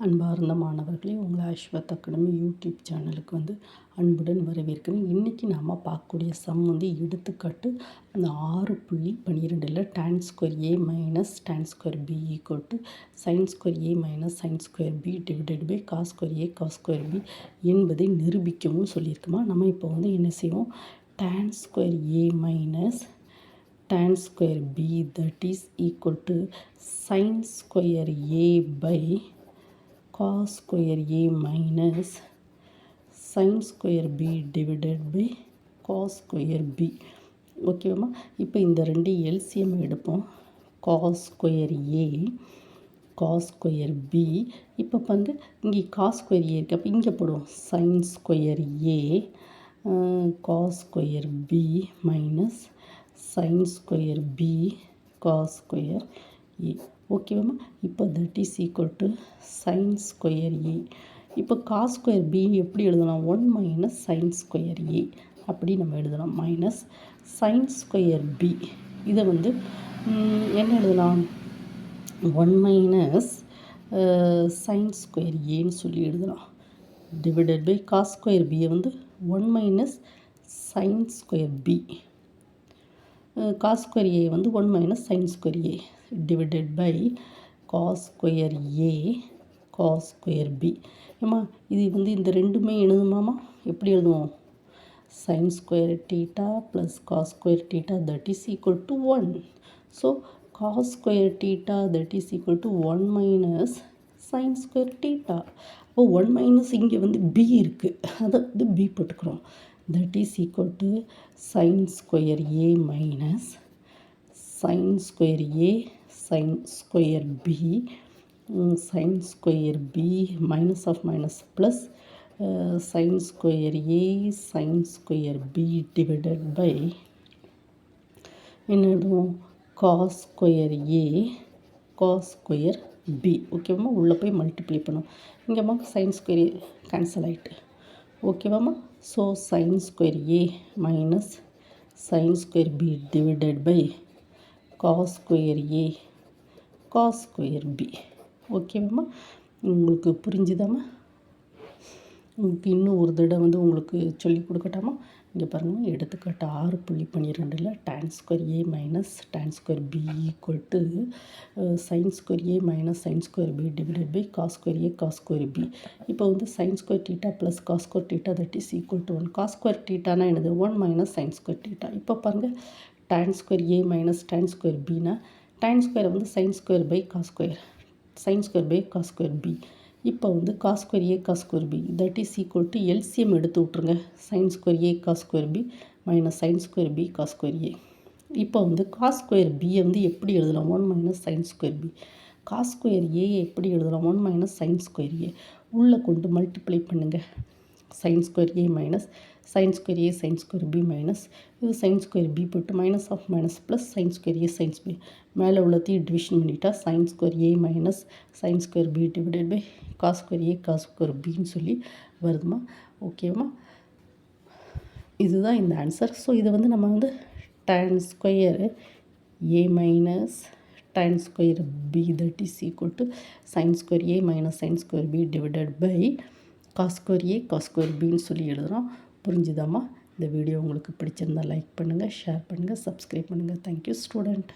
அன்பார்ந்த மாணவர்களே, உங்களை ஐஸ்வத் அகாடமி யூடியூப் சேனலுக்கு அன்புடன் வரவேற்கிறேன். இன்றைக்கி நாம் பார்க்கக்கூடிய சம் எடுத்துக்காட்டு அந்த 6.12 tan square a minus tan square b equal to sin square a minus sin square b divided by cos square a cos square b என்பதை நிரூபிக்கவும் சொல்லியிருக்குமா. நம்ம இப்போ என்ன செய்வோம், tan square a minus tan square b that is equal to sin square a by cos square a minus sin square b divided by cos square b. ஓகேவா. இப்போ இந்த ரெண்டு எல்சிஎம் எடுப்போம். cos square a cos square b. இப்போ இங்கே cos square a இருக்குது, அப்போ இங்கே போடுவோம் sin square a cos square b minus sin square b cos square a. ஓகேவாம்மா. இப்போ that is equal to sine square a. இப்போ காஸ் ஸ்கொயர் பி எப்படி எழுதலாம், 1 மைனஸ் சைன் ஸ்கொயர் ஏ அப்படி நம்ம எழுதலாம். மைனஸ் சைன் ஸ்கொயர் பி இதை என்ன எழுதலாம், 1 மைனஸ் சைன் ஸ்கொயர் ஏன்னு சொல்லி எழுதலாம். டிவைடட் பை காஸ் ஸ்கொயர் பியை 1 minus sine square B, cos square a 1 minus sin square a divided by cos square a cos square b. ஏமா இது இந்த ரெண்டுமே எழுதுமாமா, எப்படி எழுதுவோம், sin square theta plus cos square theta that is equal to 1. So cos square theta that is equal to 1 minus sin square theta. அப்போ 1 minus இங்கே b இருக்குது, அதை b போட்டுக்கிறோம். That is equal to sin square a minus sin square a sin square b sin square b minus of minus plus sin square a sin square b divided by என்னதும் cos square a cos square b. ஓகேவாம்மா, உள்ளே போய் multiply பண்ணும். இங்கேம்மா sin square a cancel ஆகிட்டு. ஓகேவாம்மா. So sin square a minus sin square b divided by cos square a cos square b. ஓகேவாம்மா, உங்களுக்கு புரிஞ்சுதாம்மா. உங்களுக்கு இன்னும் ஒரு தடவை உங்களுக்கு சொல்லி கொடுக்கட்டாமா. இங்கே பாருங்கள், எடுத்துக்காட்டு 6.12 tan square a minus tan square b equal to sin square a minus sin square b divided by cos square a cos square b. இப்போ sin square theta plus cos square theta that is equal to 1. cos square theta என்னது, 1 minus sin square theta. இப்போ பாருங்கள், tan square a minus tan square b னா tan square sin square by cos square sin square by cos square b. இப்போ cos square a cos square b that is equal to LCM எடுத்து விட்ருங்க. sin square a cos square b minus sin square b cos square a. இப்போ cos square b எப்படி எழுதலாம், 1 minus sin square b. cos square a எப்படி எழுதலாம், 1 minus sin square a. உள்ளே கொண்டு multiply பண்ணுங்கள். sin square a minus sin square a sin square b minus இது sin square b போட்டு minus of minus plus sin square a sin square மேலே உள்ளத்தையும் division பண்ணிட்டா sin square a minus sin square b divided by cos square a cos square bன்னு சொல்லி வருதுமா. ஓகேவா, இதுதான் இந்த answer. So இதை நம்ம tan square a minus tan square b that is equal to sin square a minus sin square b divided by cos square a cos square bன்னு சொல்லி எழுதுகிறோம். புரிஞ்சுதாம்மா. இந்த video உங்களுக்கு பிடிச்சிருந்தால் லைக் பண்ணுங்கள், ஷேர் பண்ணுங்கள், சப்ஸ்கிரைப் பண்ணுங்கள். Thank you student.